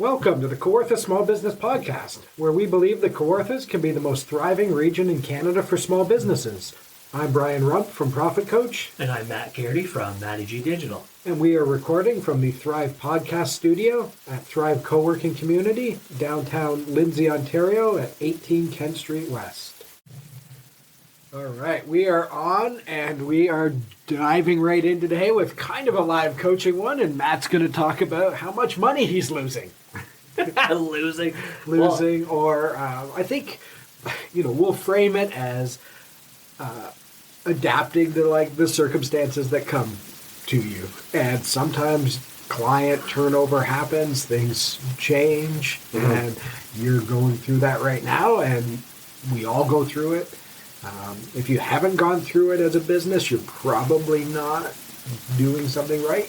Welcome to the Kawartha Small Business Podcast, where we believe the Kawarthas can be the most thriving region in Canada for small businesses. I'm Brian Rump from Profit Coach. And I'm Matt Geraghty from Matt Geraghty Digital. And we are recording from the Thrive Podcast Studio at Thrive Co-working Community, downtown Lindsay, Ontario at 18 Kent Street West. All right, we are on and we are diving right in today with kind of a live coaching one, and Matt's going to talk about how much money he's losing. Losing, or I think, we'll frame it as adapting to like the circumstances that come to you. And sometimes client turnover happens, things change, and you're going through that right now, and we all go through it. If you haven't gone through it as a business, you're probably not doing something right.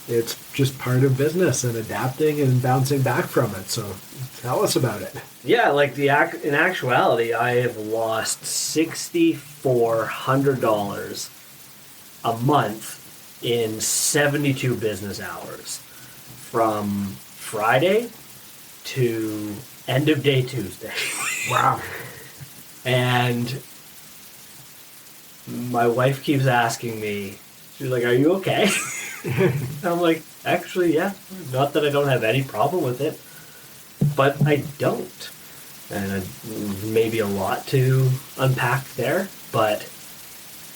It's just part of business and adapting and bouncing back from it. So tell us about it. Yeah, in actuality, I have lost $6,400 a month in 72 business hours from Friday to end of day Tuesday. Wow. And my wife keeps asking me, she's like, "Are you okay?" I'm like, "Actually, yeah. Not that I don't have any problem with it, but I don't." And maybe a lot to unpack there, but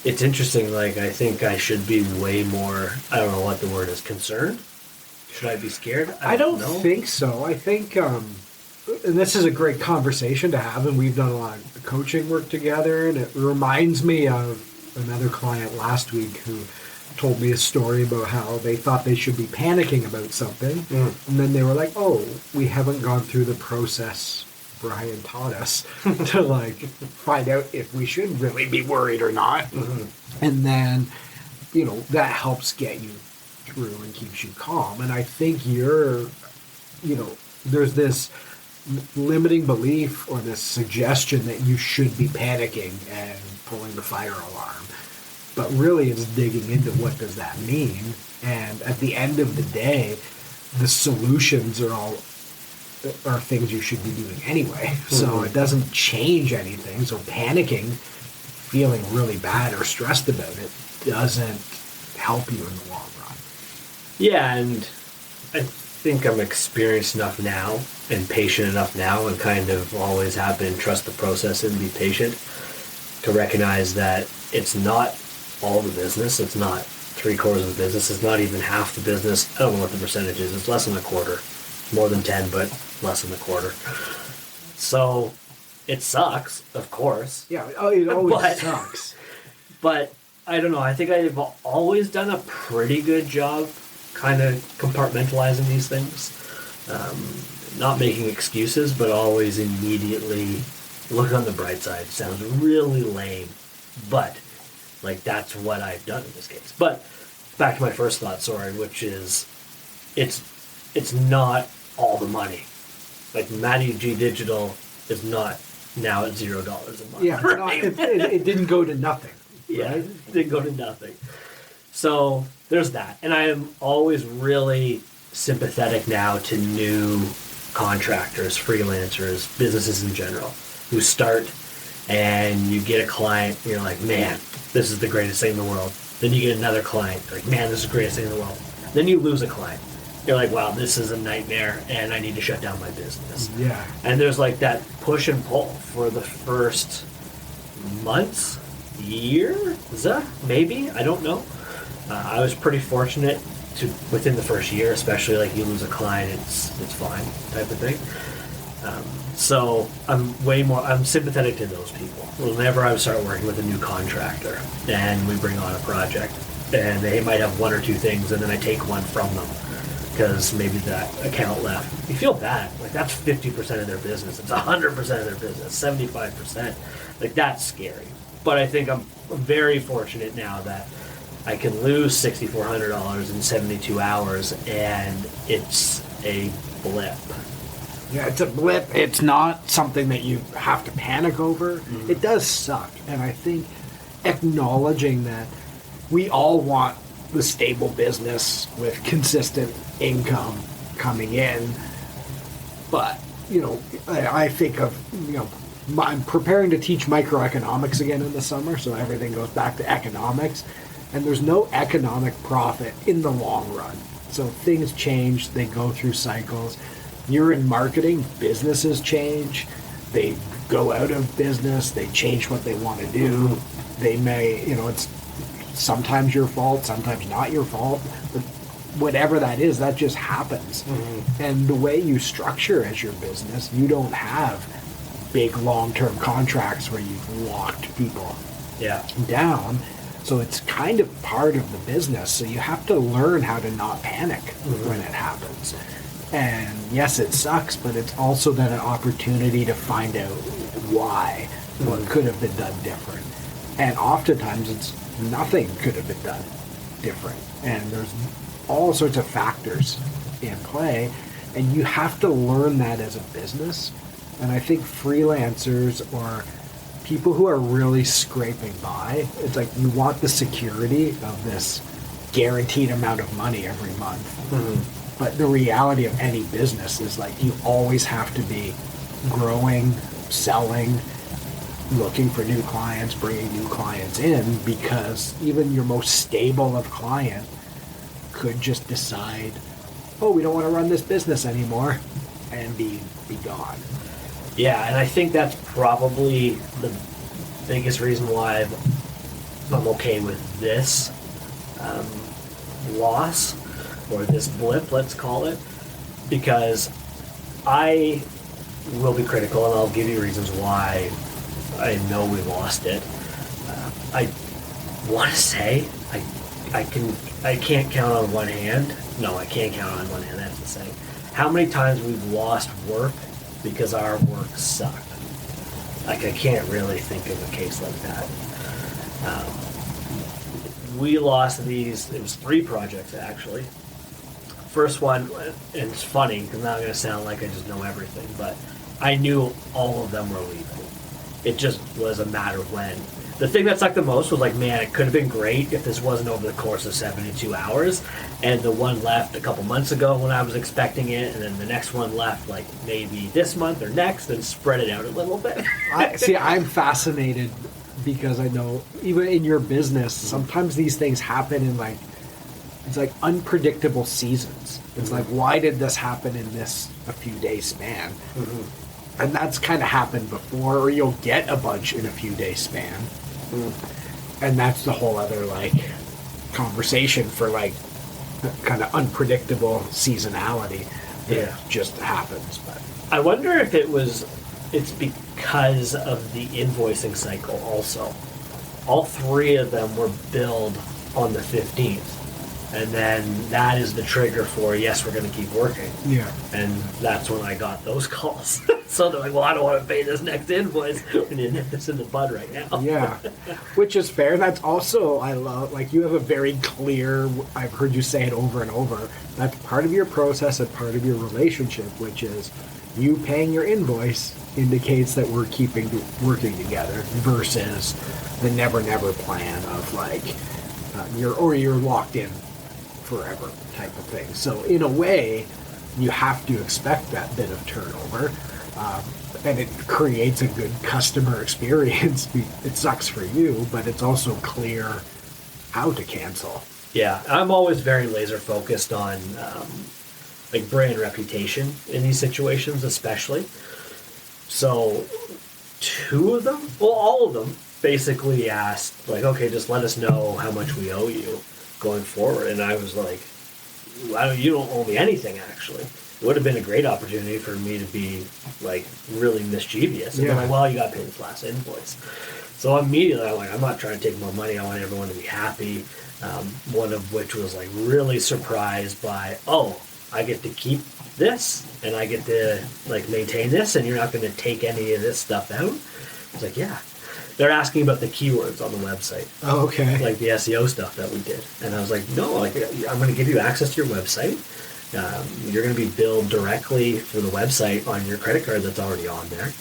it's interesting. Like, I think I should be way more, I don't know what the word is, concerned? Should I be scared? I don't think so. I think, and this is a great conversation to have, and we've done a lot of coaching work together, and it reminds me of another client last week who told me a story about how they thought they should be panicking about something, and then they were like, "Oh, we haven't gone through the process Brian taught us to like find out if we should really be worried or not." And then, that helps get you through and keeps you calm. And I think there's this limiting belief or this suggestion that you should be panicking and pulling the fire alarm. But really it's digging into what does that mean. And at the end of the day, the solutions are things you should be doing anyway. So it doesn't change anything. So panicking, feeling really bad or stressed about it, doesn't help you in the long run. Yeah, and I think I'm experienced enough now and patient enough now, and kind of always have been, trust the process and be patient, to recognize that it's not all the business. It's not 3/4 of the business. It's not even half the business. I don't know what the percentage is. It's less than a quarter. More than 10, but less than a quarter. So it sucks, of course. Yeah, it always sucks. But I don't know. I think I've always done a pretty good job kind of compartmentalizing these things. Not making excuses, but always immediately look on the bright side. Sounds really lame, but that's what I've done in this case. But back to my first thought, which is it's not all the money. Like, Matt Geraghty Digital is not now at $0 a month. Yeah, right? it didn't go to nothing. Yeah, right? It didn't go to nothing. So there's that. And I am always really sympathetic now to new contractors, freelancers, businesses in general, who start and you get a client and you're like, "Man, this is the greatest thing in the world." Then you get another client, you're like, "Man, this is the greatest thing in the world." Then you lose a client. You're like, "Wow, this is a nightmare and I need to shut down my business." Yeah. And there's like that push and pull for the first months, year, is that? Maybe, I don't know. I was pretty fortunate to, within the first year, especially, like, you lose a client, it's fine type of thing. So I'm sympathetic to those people. Whenever I start working with a new contractor and we bring on a project and they might have one or two things and then I take one from them because maybe that account left, you feel bad. Like, that's 50% of their business. It's 100% of their business, 75%. Like, that's scary. But I think I'm very fortunate now that I can lose $6,400 in 72 hours and it's a blip. Yeah, it's a blip. It's not something that you have to panic over. Mm-hmm. It does suck. And I think acknowledging that we all want the stable business with consistent income coming in. But, I think of, I'm preparing to teach microeconomics again in the summer, so everything goes back to economics. And there's no economic profit in the long run. So things change, they go through cycles. You're in marketing, businesses change, they go out of business, they change what they want to do. They may, it's sometimes your fault, sometimes not your fault, but whatever that is, that just happens. And the way you structure as your business, you don't have big long-term contracts where you've locked people down. So it's kind of part of the business. So you have to learn how to not panic when it happens. And yes, it sucks, but it's also then an opportunity to find out why, what could have been done different. And oftentimes it's nothing could have been done different. And there's all sorts of factors in play. And you have to learn that as a business. And I think freelancers or people who are really scraping by, it's like you want the security of this guaranteed amount of money every month. But the reality of any business is like you always have to be growing, selling, looking for new clients, bringing new clients in, because even your most stable of client could just decide, oh, we don't want to run this business anymore, and be gone. Yeah, and I think that's probably the biggest reason why I'm okay with this loss, or this blip, let's call it, because I will be critical, and I'll give you reasons why I know we lost it. I want to say I can't count on one hand. No, I can't count on one hand. That's to say, how many times we've lost work because our work sucked. Like, I can't really think of a case like that. We lost these, it was 3 projects actually. First one, and it's funny because now I'm going to sound like I just know everything, but I knew all of them were leaving. It just was a matter of when. The thing that sucked the most was like, man, it could have been great if this wasn't over the course of 72 hours. And the one left a couple months ago when I was expecting it, and then the next one left like maybe this month or next, and spread it out a little bit. I'm fascinated because I know even in your business, sometimes these things happen in like, it's like unpredictable seasons. It's like, why did this happen in this a few days span? And that's kind of happened before, or you'll get a bunch in a few days span. And that's the whole other like conversation for like kind of unpredictable seasonality that just happens. But I wonder if it's because of the invoicing cycle also. All 3 of them were billed on the 15th. And then that is the trigger for, yes, we're going to keep working. Yeah. And that's when I got those calls. So they're like, well, I don't want to pay this next invoice. We need to nip this in the bud right now. Yeah. Which is fair. That's also, I love, like, you have a very clear, I've heard you say it over and over, that's part of your process and part of your relationship, which is you paying your invoice indicates that we're working together versus the never plan of like, you're locked in forever type of thing. So in a way, you have to expect that bit of turnover, and it creates a good customer experience. It sucks for you, but it's also clear how to cancel. Yeah, I'm always very laser focused on like brand reputation in these situations, especially. So 2 of them, well, all of them basically asked like, okay, just let us know how much we owe you going forward. And I was like, you don't owe me anything, actually. It would have been a great opportunity for me to be like really mischievous. And like, well, you got paid this last invoice. So immediately I'm like, I'm not trying to take more money. I want everyone to be happy. One of which was like really surprised by, oh, I get to keep this and I get to like maintain this, and you're not going to take any of this stuff out. I was like, yeah. They're asking about the keywords on the website. Oh, okay. Like the SEO stuff that we did. And I was like, no, like I'm going to give you access to your website. You're going to be billed directly for the website on your credit card that's already on there,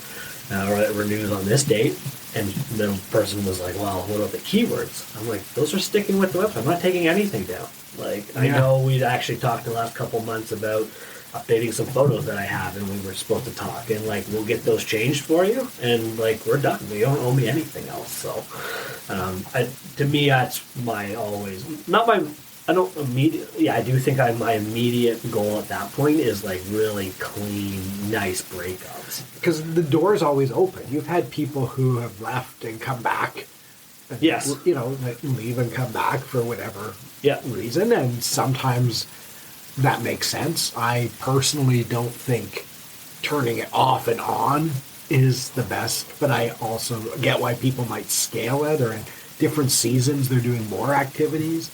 or it renews on this date. And the person was like, well, what about the keywords? I'm like, those are sticking with the website. I'm not taking anything down. Like, I know we'd actually talked the last couple months about updating some photos that I have, and we were supposed to talk, and like we'll get those changed for you, and like we're done. You don't owe me anything else. So, to me, that's my always not my. I don't immediately. Yeah, I do think my immediate goal at that point is like really clean, nice breakups. Because the door is always open. You've had people who have left and come back. And, Yes. That leave and come back for whatever Yeah. reason, and sometimes that makes sense. I personally don't think turning it off and on is the best, but I also get why people might scale it, or in different seasons they're doing more activities.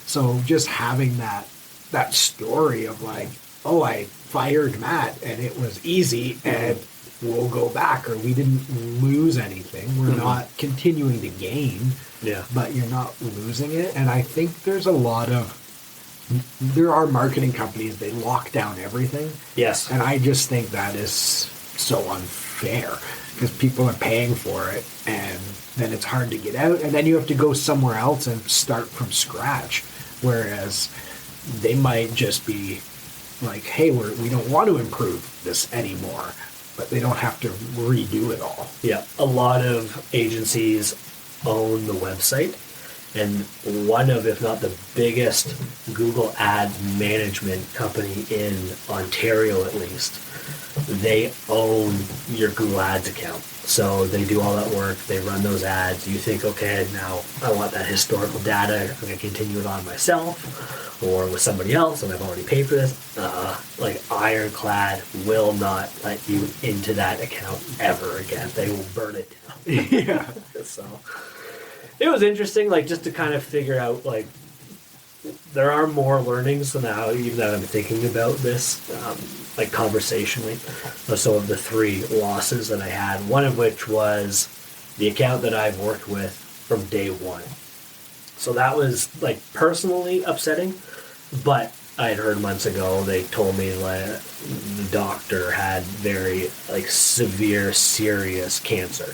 So just having that story of like, oh, I fired Matt and it was easy and we'll go back, or we didn't lose anything. We're not continuing to gain, Yeah. but you're not losing it. And I think there are marketing companies, they lock down everything. Yes. And I just think that is so unfair, because people are paying for it and then it's hard to get out, and then you have to go somewhere else and start from scratch. Whereas they might just be like, hey, we don't want to improve this anymore, but they don't have to redo it all. Yeah, a lot of agencies own the website, and one of, if not the biggest, Google Ads management company in Ontario at least, they own your Google Ads account. So they do all that work, they run those ads. You think, okay, now I want that historical data, I'm going to continue it on myself or with somebody else, and I've already paid for this. Like Ironclad will not let you into that account ever again. They will burn it down. Yeah. So it was interesting, like just to kind of figure out, like, there are more learnings now, even that I'm thinking about this, like conversationally. So of the 3 losses that I had, one of which was the account that I've worked with from day one. So that was like personally upsetting, but I had heard months ago, they told me like the doctor had very like severe, serious cancer.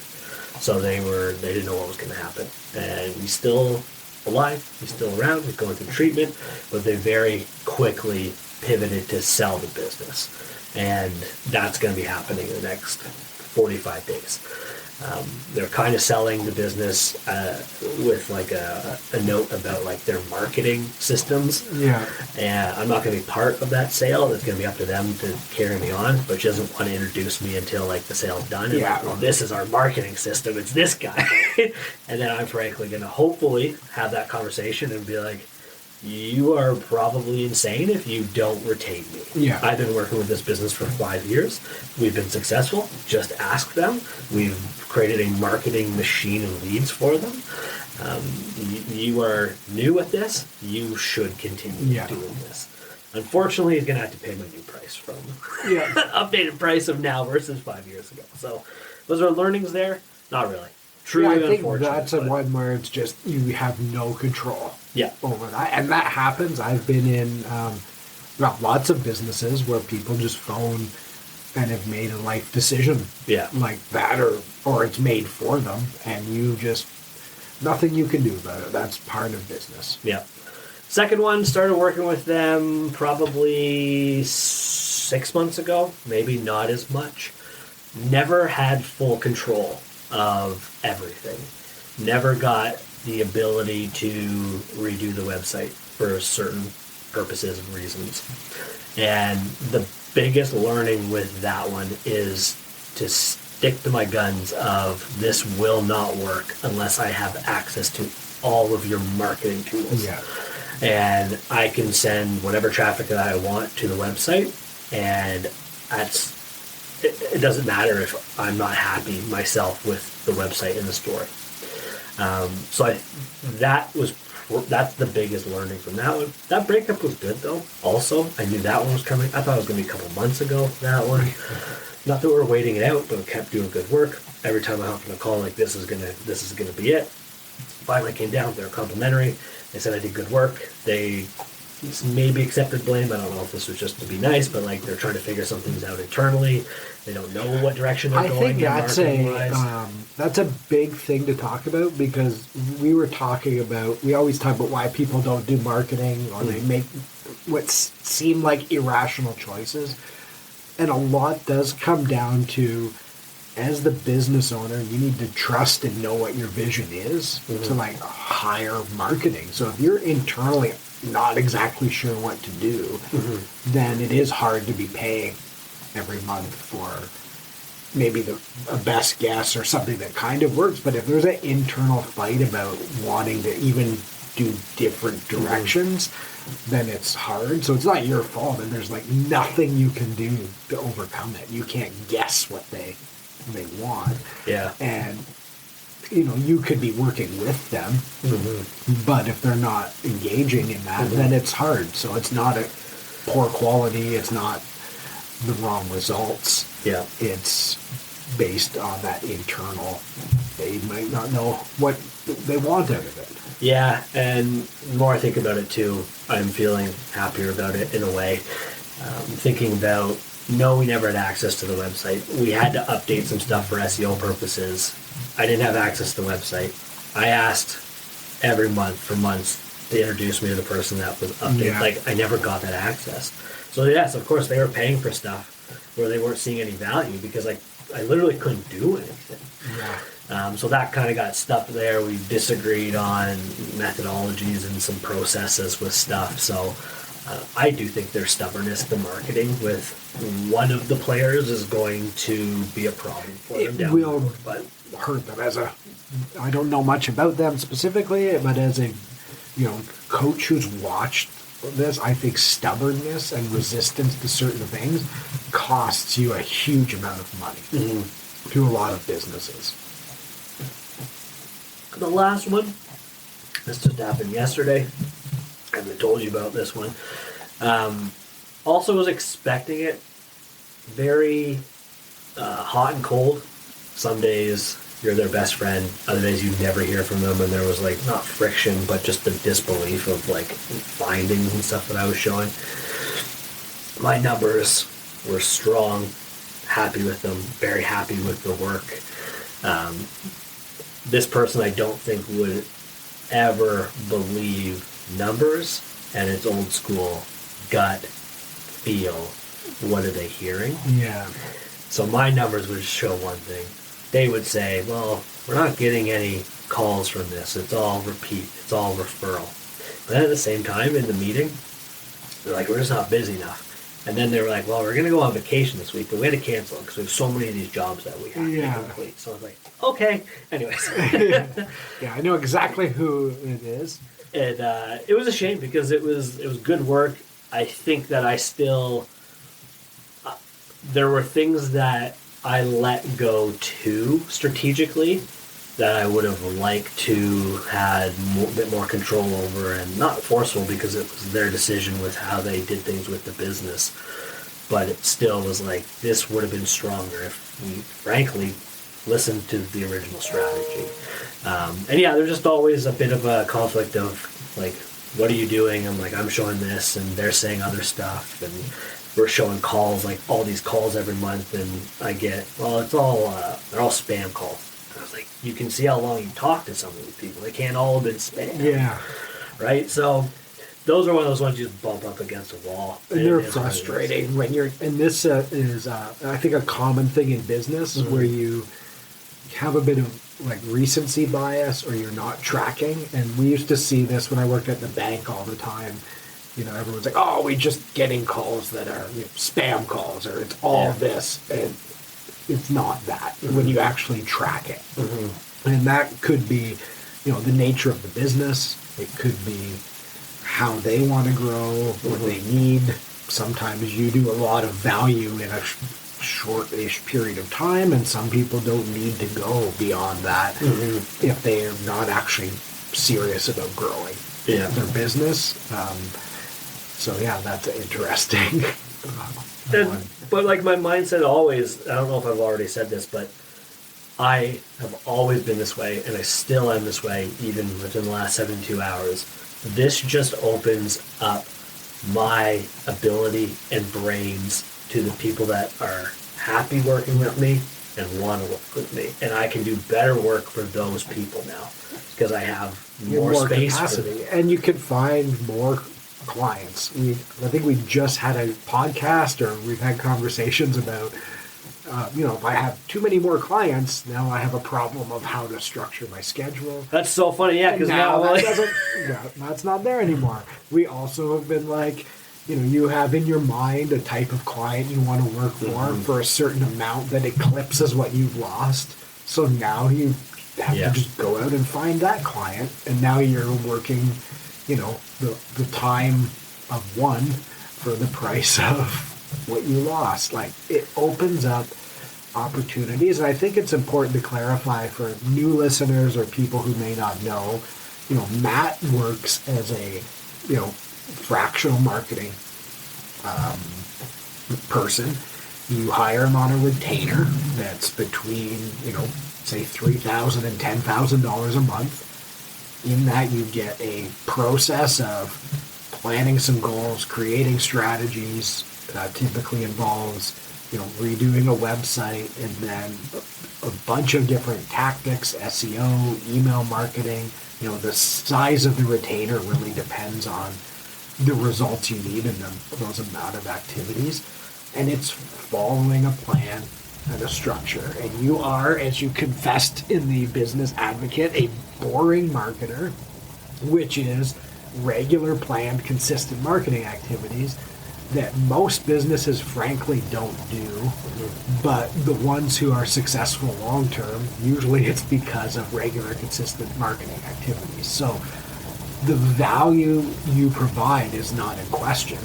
So they didn't know what was going to happen. And he's still alive, he's still around, he's going through treatment, but they very quickly pivoted to sell the business. And that's going to be happening in the next 45 days. They're kind of selling the business with like a note about like their marketing systems. Yeah. And I'm not going to be part of that sale. It's going to be up to them to carry me on. But she doesn't want to introduce me until like the sale's done. And Yeah. like, well, this is our marketing system. It's this guy. And then I'm frankly going to hopefully have that conversation and be like, you are probably insane if you don't retain me. Yeah. I've been working with this business for 5 years. We've been successful. Just ask them. We've created a marketing machine of leads for them. You are new at this. You should continue doing this. Unfortunately, he's going to have to pay my new price from updated price of now versus 5 years ago. So those are learnings there? Not really. Truly I think unfortunate. that's a one where it's just you have no control over that. And that happens. I've been in lots of businesses where people just phone and have made a life decision like that, or it's made for them, and you just, nothing you can do about it. That's part of business. Yeah. Second one, started working with them probably 6 months ago, maybe not as much. Never had full control of everything. Never got the ability to redo the website for certain purposes and reasons. And the biggest learning with that one is to stick to my guns of this will not work unless I have access to all of your marketing tools. Yeah. And I can send whatever traffic that I want to the website, and it doesn't matter if I'm not happy myself with the website and the story. So that's the biggest learning from that one. That breakup was good though. Also, I knew that one was coming. I thought it was going to be a couple months ago, that one. Not that we're waiting it out, but we kept doing good work. Every time I hop on a call, like this is gonna be it. Finally came down. They were complimentary. They said I did good work. They maybe accepted blame. I don't know if this was just to be nice, but like they're trying to figure some things out internally. They don't know what direction they're going. I think that's a big thing to talk about, because we always talk about why people don't do marketing, or they make what seem like irrational choices. And a lot does come down to, as the business owner, you need to trust and know what your vision is to like hire marketing. So if you're internally not exactly sure what to do, then it is hard to be paying every month for maybe a best guess or something that kind of works. But if there's an internal fight about wanting to even do different directions, then it's hard. So it's not your fault, and there's like nothing you can do to overcome it. You can't guess what they want. Yeah. And you could be working with them, but if they're not engaging in that, then it's hard. So it's not a poor quality, it's not the wrong results. Yeah. It's based on that internal, they might not know what they want out of it. Yeah, and the more I think about it too, I'm feeling happier about it in a way. Thinking about, no, we never had access to the website. We had to update some stuff for SEO purposes. I didn't have access to the website. I asked every month for months to introduce me to the person that was updated. Yeah. Like, I never got that access. So yes, of course, they were paying for stuff where they weren't seeing any value because I literally couldn't do anything. Yeah. So that kind of got stuck there. We disagreed on methodologies and some processes with stuff. So I do think there's stubbornness to marketing with one of the players is going to be a problem for them down the road. But hurt them I don't know much about them specifically, but as a coach who's watched this, I think stubbornness and resistance to certain things costs you a huge amount of money to a lot of businesses. The last one, this just happened yesterday. I haven't told you about this one. Also was expecting it. Very hot and cold. Some days you're their best friend. Other days you never hear from them, and there was like not friction, but just the disbelief of like findings and stuff that I was showing. My numbers were strong. Happy with them. Very happy with the work. This person I don't think would ever believe numbers, and it's old school gut feel. What are they hearing? Yeah. So my numbers would show one thing. They would say, well, we're not getting any calls from this. It's all repeat. It's all referral. But then at the same time in the meeting, they're like, we're just not busy enough. And then they were like, well, we're going to go on vacation this week, but we had to cancel because we have so many of these jobs that we have to complete. So I was like, okay. Anyways. Yeah, I know exactly who it is. And it was a shame because it was good work. I think that I still... there were things that I let go too strategically that I would have liked to had a bit more control over, and not forceful because it was their decision with how they did things with the business. But it still was like, this would have been stronger if we, frankly, listened to the original strategy. And yeah, there's just always a bit of a conflict of like, what are you doing? I'm like, I'm showing this, and they're saying other stuff, and we're showing calls, like all these calls every month, and I get, well, it's all, they're all spam calls. I was like, you can see how long you talk to some of these people. They can't all have been spam. Yeah. Right? So those are one of those ones you just bump up against a wall. And they're frustrating when you're, and this is, I think, a common thing in business where you have a bit of like recency bias or you're not tracking. And we used to see this when I worked at the bank all the time. Everyone's like, oh, we're just getting calls that are spam calls, or it's all this. And it's not that when you actually track it. And that could be, the nature of the business. It could be how they want to grow, what they need. Sometimes you do a lot of value in a short-ish period of time, and some people don't need to go beyond that if they're not actually serious about growing their business. So yeah, that's interesting. But like my mindset always, I don't know if I've already said this, but I have always been this way, and I still am this way even within the last 72 hours. This just opens up my ability and brains to the people that are happy working with me and want to work with me. And I can do better work for those people now because I have more space capacity. for them. And you can find more clients. I think we just had a podcast, or we've had conversations about, if I have too many more clients, now I have a problem of how to structure my schedule. That's so funny, yeah, because now that's not there anymore. We also have been like, you have in your mind a type of client you want to work for a certain amount that eclipses what you've lost. So now you have to just go out and find that client, and now you're working, the time of one for the price of what you lost. Like, it opens up opportunities, and I think it's important to clarify for new listeners or people who may not know. Matt works as a fractional marketing person. You hire him on a retainer that's between say $3,000 and $10,000 a month. In that, you get a process of planning some goals, creating strategies. That typically involves redoing a website, and then a bunch of different tactics, SEO, email marketing. The size of the retainer really depends on the results you need in those amount of activities. And it's following a plan and a structure. And you are, as you confessed in the Business Advocate, a boring marketer, which is regular, planned, consistent marketing activities that most businesses frankly don't do. But the ones who are successful long term, usually it's because of regular, consistent marketing activities. So the value you provide is not in question.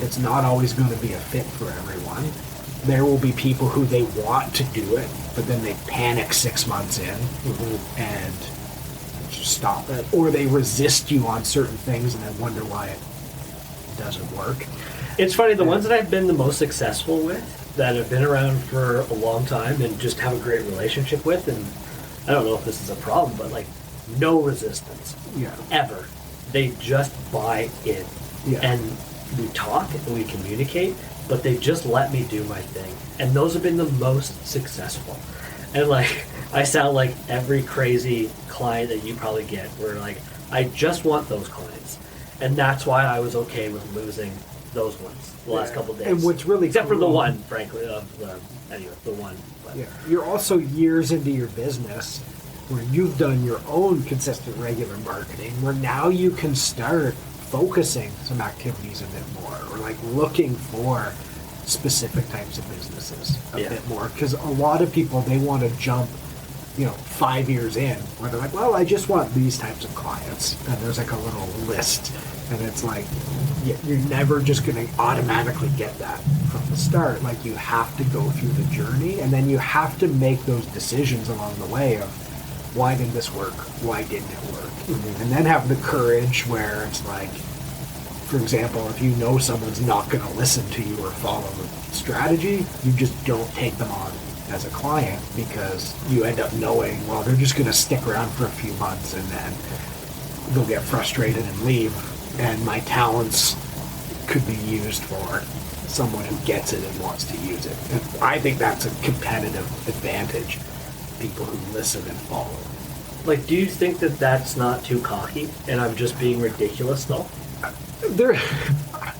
It's not always going to be a fit for everyone. There will be people who they want to do it, but then they panic 6 months in and just stop it. Or they resist you on certain things and then wonder why it doesn't work. It's funny, the ones that I've been the most successful with, that have been around for a long time and just have a great relationship with, and I don't know if this is a problem, but like no resistance. Ever. They just buy in. And we talk and we communicate, but they just let me do my thing. And those have been the most successful. And like, I sound like every crazy client that you probably get, where like, I just want those clients. And that's why I was okay with losing those ones the last couple of days. And what's really except cool, for the one, frankly, anyway, the one. But. You're also years into your business where you've done your own consistent regular marketing, where now you can start focusing some activities a bit more, or like looking for specific types of businesses a bit more. Because a lot of people, they want to jump 5 years in, where they're like, well, I just want these types of clients, and there's like a little list, and it's like, you're never just going to automatically get that from the start. Like, you have to go through the journey, and then you have to make those decisions along the way of, why did this work? Why didn't it work? And then have the courage where it's like, for example, if you know someone's not going to listen to you or follow the strategy, you just don't take them on as a client, because you end up knowing, well, they're just going to stick around for a few months and then they'll get frustrated and leave, and my talents could be used for someone who gets it and wants to use it. And I think that's a competitive advantage, people who listen and follow. Like, do you think that that's not too cocky and I'm just being ridiculous though?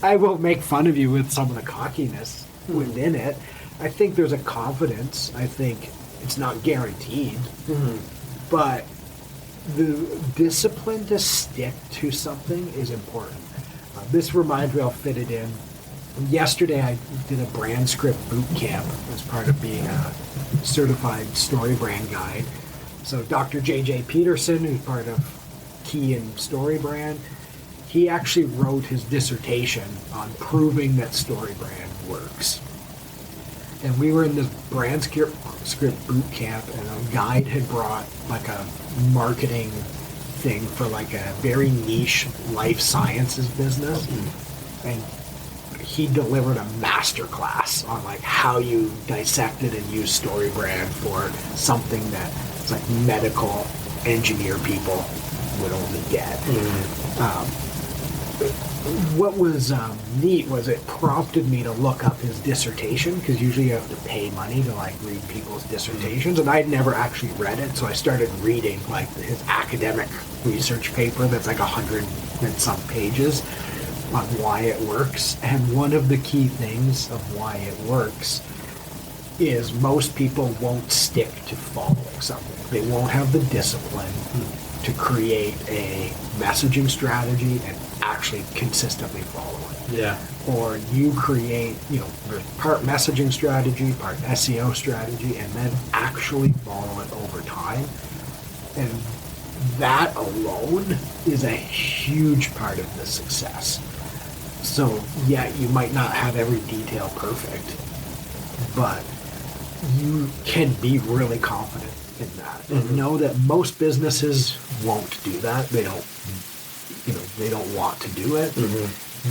I will make fun of you with some of the cockiness within it. I think there's a confidence. I think it's not guaranteed, but the discipline to stick to something is important. This reminds me, I'll fit it in. Yesterday I did a brand script boot camp as part of being a certified story brand guide. So Dr. J.J. Peterson, who's part of Key and Story Brand, he actually wrote his dissertation on proving that story brand works. And we were in this brand script boot camp, and a guide had brought like a marketing thing for like a very niche life sciences business. And he delivered a master class on like how you dissected and use story brand for something that it's like medical engineer people would only get. What was neat was it prompted me to look up his dissertation, because usually you have to pay money to like read people's dissertations, and I'd never actually read it, so I started reading like his academic research paper that's like 100 and some pages. on why it works. And one of the key things of why it works is most people won't stick to following something. They won't have the discipline to create a messaging strategy and actually consistently follow it. Yeah. Or you create, there's part messaging strategy, part SEO strategy, and then actually follow it over time. And that alone is a huge part of the success. So, yeah, you might not have every detail perfect, but you can be really confident in that and know that most businesses won't do that. They don't want to do it.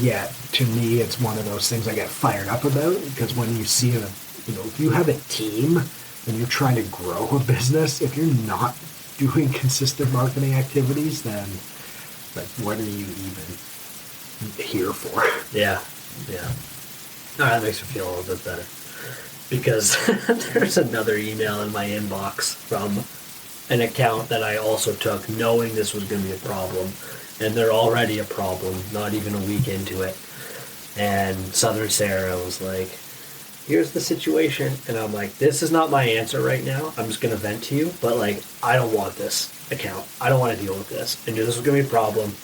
Yet, to me, it's one of those things I get fired up about, because when you see if you have a team and you're trying to grow a business, if you're not doing consistent marketing activities, then what are you even here for? Yeah. No, that makes me feel a little bit better, because there's another email in my inbox from an account that I also took knowing this was going to be a problem, and they're already a problem, not even a week into it. And Southern Sarah was like, here's the situation. And I'm like, this is not my answer right now. I'm just going to vent to you. But I don't want this account. I don't want to deal with this. I knew this was going to be a problem.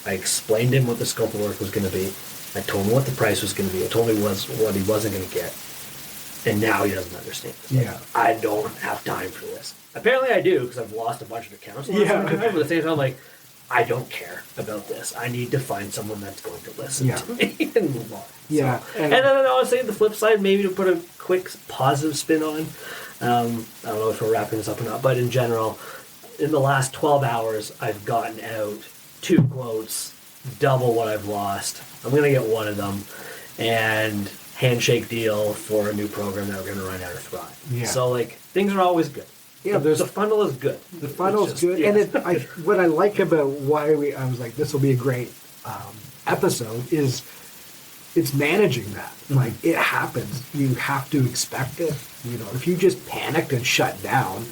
I explained to him what the scope of work was going to be. I told him what the price was going to be. I told him what he wasn't going to get. And now he doesn't understand. Yeah. I don't have time for this. Apparently I do, because I've lost a bunch of accounts. Yeah. But at the same time, I'm like, I don't care about this. I need to find someone that's going to listen to me and move on. Yeah. So, and then I would say the flip side, maybe to put a quick positive spin on, I don't know if we're wrapping this up or not, but in general, in the last 12 hours, I've gotten out 2 quotes, double what I've lost. I'm going to get one of them, and handshake deal for a new program that we're going to run out of Thrive. Yeah. So, things are always good. Yeah, the funnel is good. The funnel is good, and what I like about why I was like, this will be a great episode, is it's managing that. It happens. You have to expect it. If you just panicked and shut down,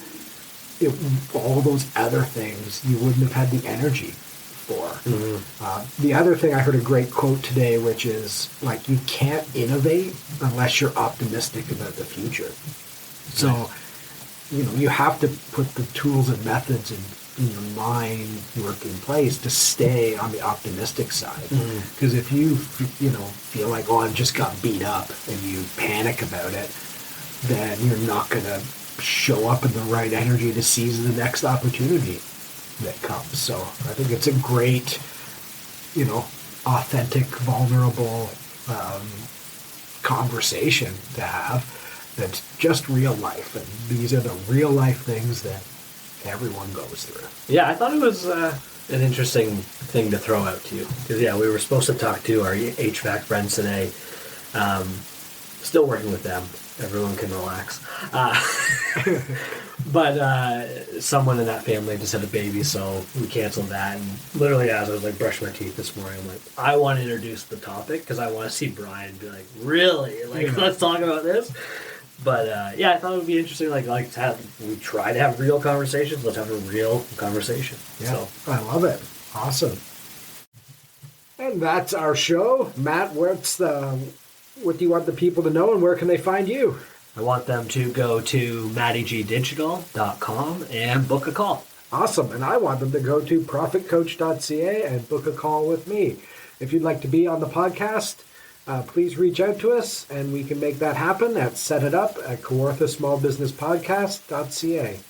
all those other things you wouldn't have had the energy for. The other thing, I heard a great quote today, which is you can't innovate unless you're optimistic about the future. So. You have to put the tools and methods in your mind work in place to stay on the optimistic side. Because if you, feel like, I just got beat up, and you panic about it, then you're not going to show up in the right energy to seize the next opportunity that comes. So I think it's a great, authentic, vulnerable conversation to have. That's just real life, and these are the real life things that everyone goes through. Yeah, I thought it was an interesting thing to throw out to you, because we were supposed to talk to our HVAC friends today. Still working with them. Everyone can relax. But someone in that family just had a baby, so we canceled that. And literally, as I was brushing my teeth this morning, I'm like, I want to introduce the topic because I want to see Brian be like, really? Let's talk about this. But I thought it would be interesting. We try to have real conversations. Let's have a real conversation. Yeah, so. I love it. Awesome. And that's our show, Matt. What do you want the people to know, and where can they find you? I want them to go to mattygdigital.com and book a call. Awesome. And I want them to go to profitcoach.ca and book a call with me. If you'd like to be on the podcast, please reach out to us, and we can make that happen. Set it up at kawarthasmallbusinesspodcast.ca.